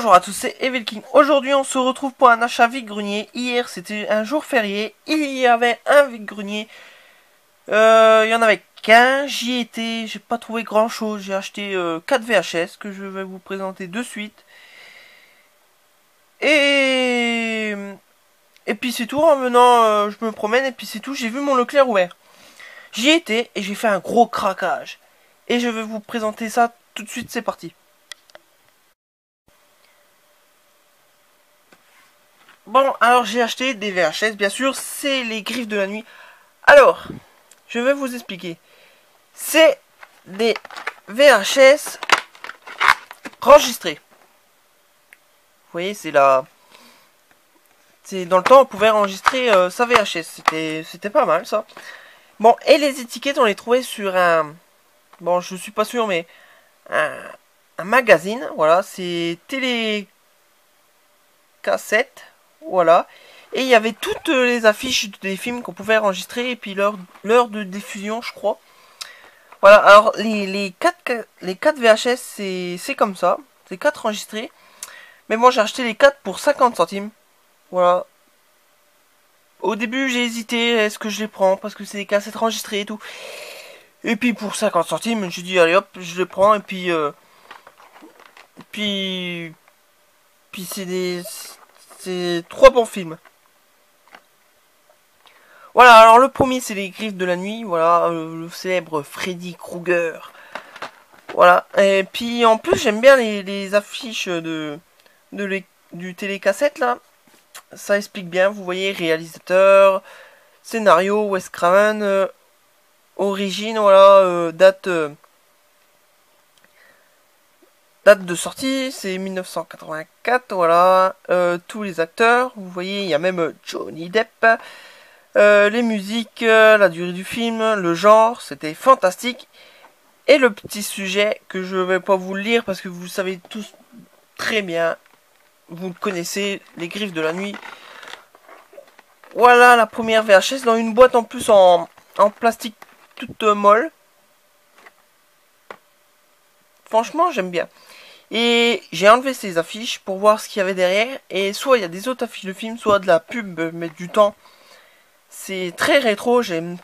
Bonjour à tous, c'est Evil King. Aujourd'hui, on se retrouve pour un achat vide-grenier. Hier, c'était un jour férié. Il y avait un vide-grenier. Il y en avait qu'un. J'y étais. J'ai pas trouvé grand-chose. J'ai acheté 4 VHS que je vais vous présenter de suite. Et puis c'est tout. En venant, je me promène et puis c'est tout. J'ai vu mon Leclerc ouvert. J'y étais et j'ai fait un gros craquage. Et je vais vous présenter ça tout de suite. C'est parti. Bon, alors j'ai acheté des VHS, bien sûr, c'est les griffes de la nuit. Alors, je vais vous expliquer. C'est des VHS enregistrés. Vous voyez, c'est là. C'est dans le temps, on pouvait enregistrer sa VHS. C'était pas mal, ça. Bon, et les étiquettes, on les trouvait sur un... Bon, je suis pas sûr, mais... Un magazine, voilà, c'est Télécassette, voilà. Et il y avait toutes les affiches des films qu'on pouvait enregistrer et puis l'heure de diffusion, je crois. Voilà, alors les 4 VHS, c'est comme ça. C'est 4 enregistrés. Mais moi, j'ai acheté les 4 pour 50 centimes. Voilà. Au début, j'ai hésité, est-ce que je les prends parce que c'est des cassettes enregistrées et tout. Et puis pour 50 centimes, j'ai dit allez hop, je les prends et puis puis c'est 3 bons films. Voilà, alors le premier c'est les griffes de la nuit, voilà, le célèbre Freddy Krueger. Voilà, et puis en plus j'aime bien les affiches du télécassette là. Ça explique bien, vous voyez, réalisateur, scénario, Wes Craven, origine, voilà, date de sortie, c'est 1984, voilà, tous les acteurs, vous voyez, il y a même Johnny Depp. Les musiques, la durée du film, le genre, c'était fantastique. Et le petit sujet que je vais pas vous le lire parce que vous le savez tous très bien. Vous le connaissez, les griffes de la nuit. Voilà la première VHS dans une boîte en plus en plastique toute molle. Franchement, j'aime bien. Et j'ai enlevé ces affiches pour voir ce qu'il y avait derrière. Et soit il y a des autres affiches de films, soit de la pub, mais du temps. C'est très rétro, j'aime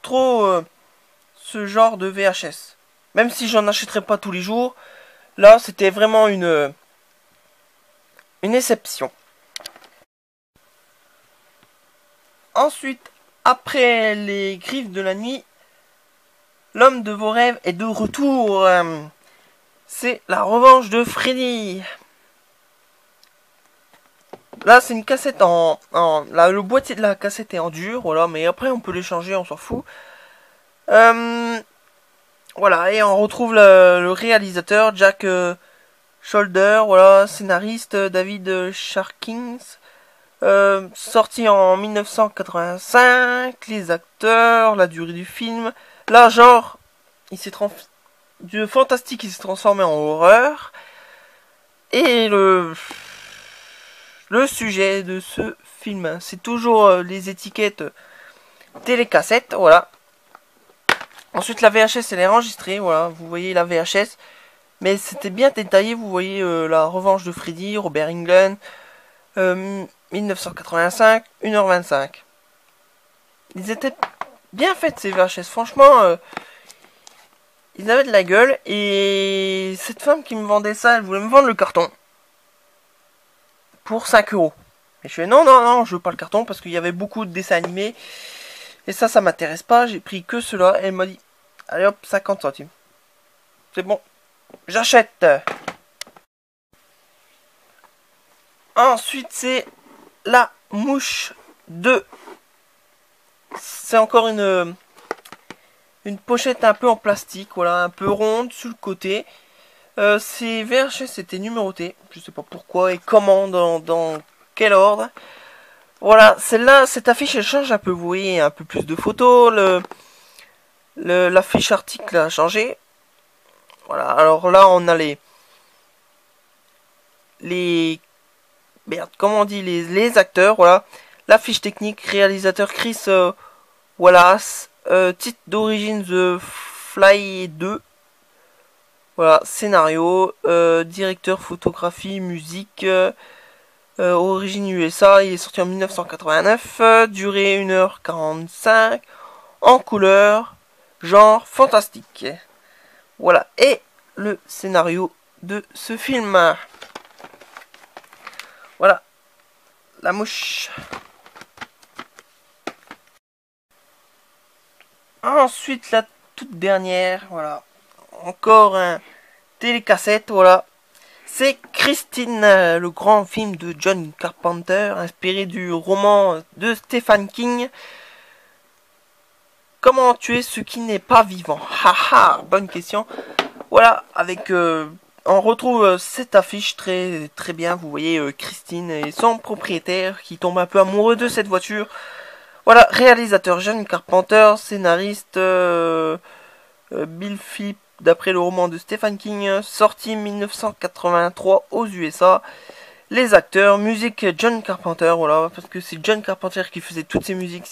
trop ce genre de VHS. Même si j'en achèterai pas tous les jours, là c'était vraiment une exception. Ensuite, après les griffes de la nuit, l'homme de vos rêves est de retour. C'est la revanche de Freddy. Là, c'est une cassette là, le boîtier de la cassette est en dur, voilà, mais après on peut les changer, on s'en fout. Voilà, et on retrouve le réalisateur Jack Shoulder, voilà, scénariste David Sharkins, sorti en 1985, les acteurs, la durée du film, là, genre, du fantastique, il s'est transformé en horreur, et le sujet de ce film, c'est toujours les étiquettes télécassette, voilà. Ensuite la VHS elle est enregistrée, voilà, vous voyez la VHS, mais c'était bien détaillé, vous voyez la revanche de Freddy, Robert Englund, 1985, 1h25. Ils étaient bien faits ces VHS, franchement, ils avaient de la gueule, et cette femme qui me vendait ça, elle voulait me vendre le carton, pour 5 euros. Et je fais non, je veux pas le carton, parce qu'il y avait beaucoup de dessins animés, et ça m'intéresse pas, j'ai pris que cela, et elle m'a dit, allez hop, 50 centimes. C'est bon, j'achète. Ensuite, c'est la mouche 2. C'est encore une pochette un peu en plastique, voilà, un peu ronde sur le côté. Ces VHS c'était numéroté, je sais pas pourquoi et comment, dans quel ordre. Voilà, celle-là, cette affiche elle change un peu, vous voyez, un peu plus de photos, l'affiche article a changé. Voilà, alors là on a merde, comment on dit, les acteurs, voilà. L'affiche technique, réalisateur Chris Wallace, titre d'origine The Fly 2. Voilà, scénario, directeur, photographie, musique, origine USA, il est sorti en 1989, durée 1h45, en couleur, genre fantastique. Voilà, et le scénario de ce film. Voilà, la mouche. Ensuite, la toute dernière, voilà, encore un télécassette, voilà. C'est Christine, le grand film de John Carpenter, inspiré du roman de Stephen King. Comment tuer ce qui n'est pas vivant? Haha, bonne question. Voilà, avec on retrouve cette affiche très très bien. Vous voyez Christine et son propriétaire qui tombe un peu amoureux de cette voiture. Voilà, réalisateur John Carpenter, scénariste Bill Phillips d'après le roman de Stephen King, sorti 1983 aux USA. Les acteurs, musique John Carpenter, voilà, parce que c'est John Carpenter qui faisait toutes ces musiques.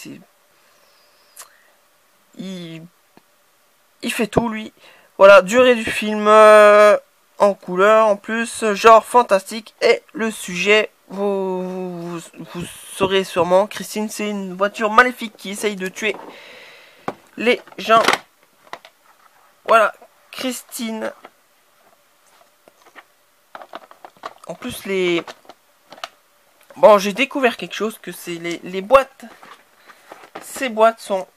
Il... il fait tout lui. Voilà, durée du film en couleur en plus, genre fantastique. Et le sujet, vous saurez sûrement, Christine, c'est une voiture maléfique qui essaye de tuer les gens. Voilà, Christine. En plus, les... Bon, j'ai découvert quelque chose, que c'est les boîtes. Ces boîtes sont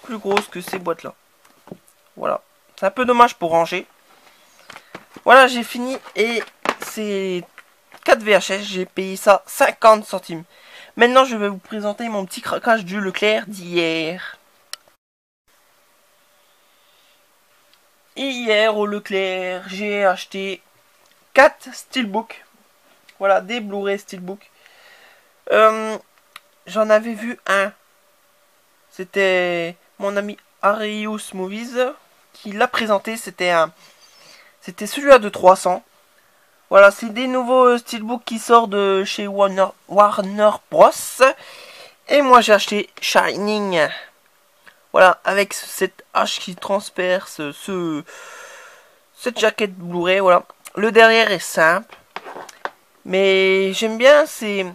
plus grosses que ces boîtes-là. Voilà. C'est un peu dommage pour ranger. Voilà, j'ai fini. Et c'est 4 VHS. J'ai payé ça 50 centimes. Maintenant, je vais vous présenter mon petit craquage du Leclerc d'hier. Hier au Leclerc, j'ai acheté 4 Steelbook. Voilà, des Blu-ray Steelbook. J'en avais vu un. C'était mon ami Arius Movies qui l'a présenté. C'était celui-là de 300. Voilà, c'est des nouveaux Steelbook qui sortent de chez Warner Bros. Et moi j'ai acheté Shining. Voilà, avec cette hache qui transperce cette jaquette Blu-ray. Voilà, le derrière est simple, mais j'aime bien ces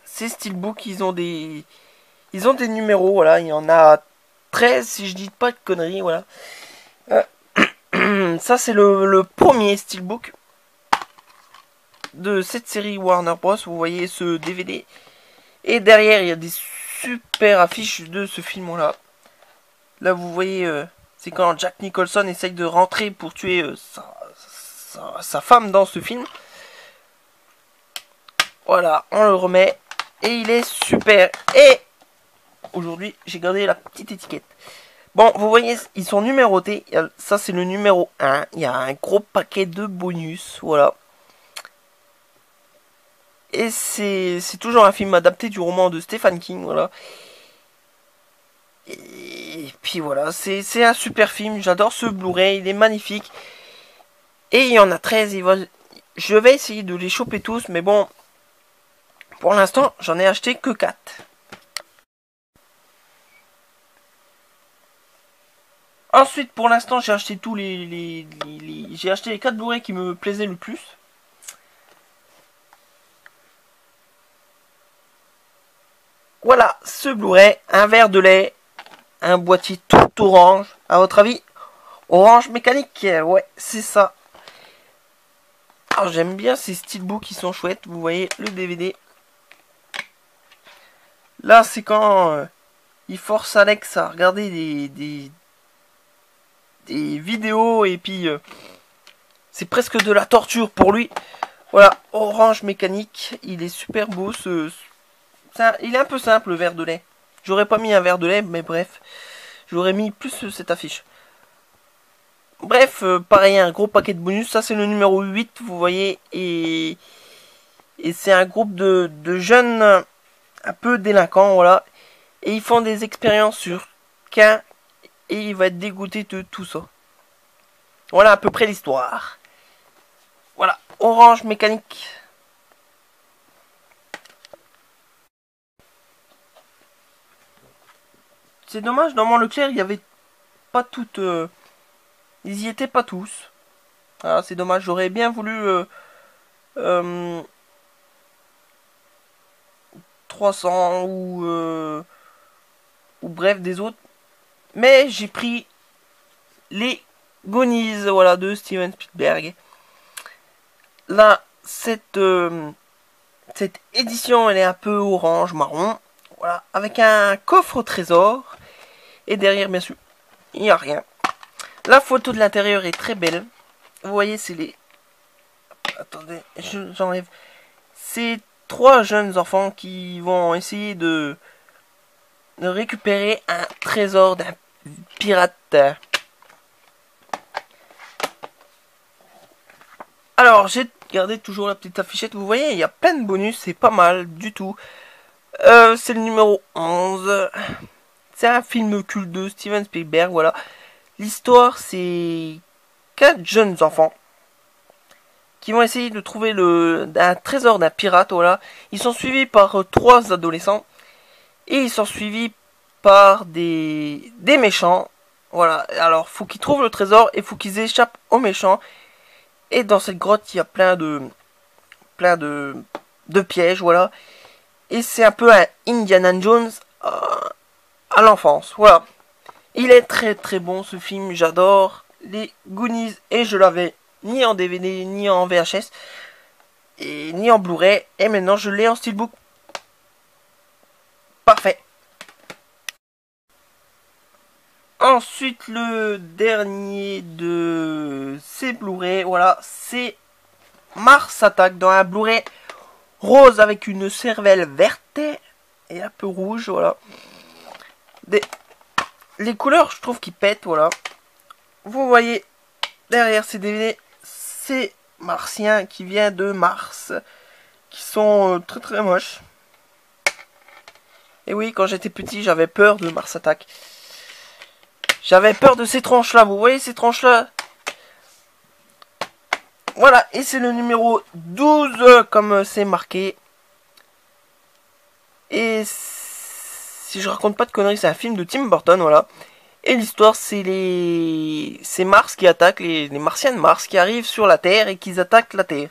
Steelbook. Ils ont des numéros. Voilà, il y en a 13 si je dis pas de conneries. Voilà. Ça c'est le premier Steelbook de cette série Warner Bros. Vous voyez ce DVD. Et derrière il y a des super affiches de ce film là. Là vous voyez, c'est quand Jack Nicholson essaye de rentrer pour tuer sa femme dans ce film. Voilà, on le remet. Et il est super. Et aujourd'hui j'ai gardé la petite étiquette. Bon, vous voyez, ils sont numérotés. Ça, c'est le numéro 1. Il y a un gros paquet de bonus. Voilà. Et c'est toujours un film adapté du roman de Stephen King. Voilà. Et puis voilà, c'est un super film. J'adore ce Blu-ray. Il est magnifique. Et il y en a 13. Je vais essayer de les choper tous. Mais bon, pour l'instant, j'en ai acheté que 4. Ensuite, pour l'instant, j'ai acheté tous j'ai acheté les 4 Blu-ray qui me plaisaient le plus. Voilà, ce Blu-ray, un verre de lait, un boîtier tout orange. À votre avis, orange mécanique? Ouais, c'est ça. Alors, j'aime bien ces steelbooks qui sont chouettes. Vous voyez le DVD. Là, c'est quand il force Alex à regarder des vidéos et puis c'est presque de la torture pour lui. Voilà, orange mécanique. Il est super beau. Il est un peu simple le verre de lait. J'aurais pas mis un verre de lait, mais bref. J'aurais mis plus cette affiche. Bref, pareil, un gros paquet de bonus. Ça, c'est le numéro 8, vous voyez. Et c'est un groupe de jeunes un peu délinquants, voilà. Et ils font des expériences sur qu'un. Et il va être dégoûté de tout ça. Voilà à peu près l'histoire. Voilà, orange mécanique. C'est dommage, dans mon Leclerc, il n'y avait pas toutes Ils y étaient pas tous. Ah, c'est dommage, j'aurais bien voulu 300 ou bref des autres. Mais j'ai pris les Goonies, voilà, de Steven Spielberg. Là, cette édition, elle est un peu orange, marron. Voilà, avec un coffre au trésor. Et derrière, bien sûr, il n'y a rien. La photo de l'intérieur est très belle. Vous voyez, c'est les... Attendez, j'enlève. C'est 3 jeunes enfants qui vont essayer de récupérer un trésor d'un pirate. Alors, j'ai gardé toujours la petite affichette. Vous voyez, il y a plein de bonus. C'est pas mal du tout. C'est le numéro 11. C'est un film culte de Steven Spielberg. Voilà. L'histoire, c'est 4 jeunes enfants qui vont essayer de trouver un trésor d'un pirate. Voilà. Ils sont suivis par 3 adolescents. Et ils sont suivis par des méchants. Voilà. Alors, faut qu'ils trouvent le trésor et faut qu'ils échappent aux méchants. Et dans cette grotte, il y a plein de pièges, voilà. Et c'est un peu un Indiana Jones à l'enfance, voilà. Il est très très bon ce film, j'adore les Goonies et je l'avais ni en DVD, ni en VHS, et ni en Blu-ray. Et maintenant je l'ai en steelbook. Parfait. Ensuite, le dernier de ces Blu-ray, voilà, c'est Mars Attack dans un Blu-ray rose avec une cervelle verte et un peu rouge, voilà. Les couleurs, je trouve qu'ils pètent, voilà. Vous voyez, derrière ces DVD, c'est Martien qui vient de Mars, qui sont très très moches. Et oui, quand j'étais petit, j'avais peur de Mars Attack. J'avais peur de ces tranches-là, vous voyez ces tranches-là? Voilà, et c'est le numéro 12, comme c'est marqué. Et si je raconte pas de conneries, c'est un film de Tim Burton, voilà. Et l'histoire, c'est Mars qui attaque, les Martiens de Mars qui arrivent sur la Terre et qui attaquent la Terre.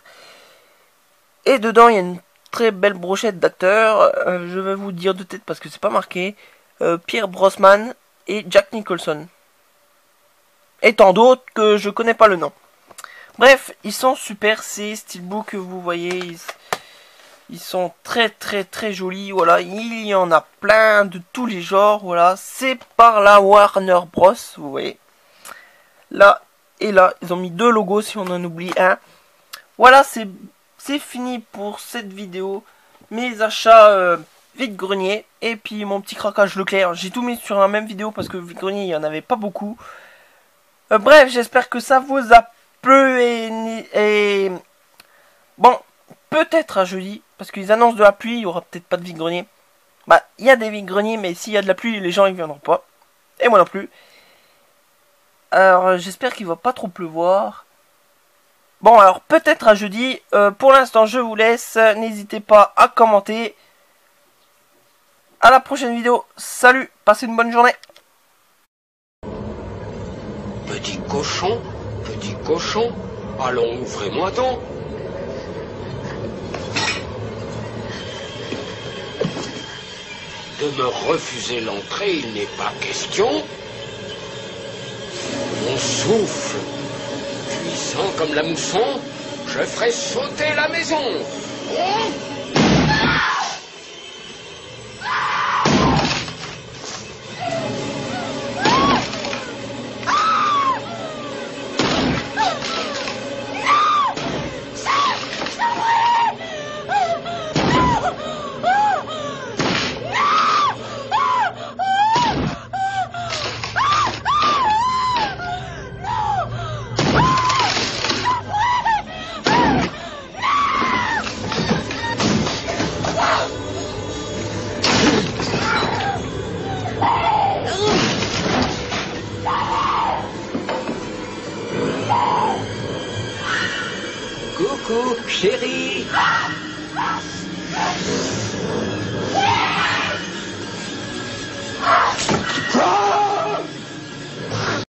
Et dedans, il y a une très belle brochette d'acteurs. Je vais vous dire de tête parce que c'est pas marqué. Pierce Brosnan et Jack Nicholson. Et tant d'autres que je connais pas le nom. Bref, ils sont super, ces steelbooks que vous voyez. Ils sont très très très jolis, voilà. Il y en a plein de tous les genres, voilà. C'est par la Warner Bros, vous voyez. Là et là, ils ont mis 2 logos si on en oublie un. Voilà, c'est fini pour cette vidéo. Mes achats vide-grenier et puis mon petit craquage Leclerc. J'ai tout mis sur la même vidéo parce que vide-grenier, il n'y en avait pas beaucoup. Bref, j'espère que ça vous a plu et... Bon, peut-être à jeudi, parce qu'ils annoncent de la pluie, il n'y aura peut-être pas de vide-grenier. Bah, il y a des vide-greniers, mais s'il y a de la pluie, les gens ils viendront pas. Et moi non plus. Alors, j'espère qu'il va pas trop pleuvoir. Bon, alors peut-être à jeudi. Pour l'instant, je vous laisse. N'hésitez pas à commenter. À la prochaine vidéo. Salut, passez une bonne journée. Petit cochon, allons, ouvrez-moi donc. De me refuser l'entrée, il n'est pas question. Mon souffle, puissant comme la mousson, je ferai sauter la maison. Oh!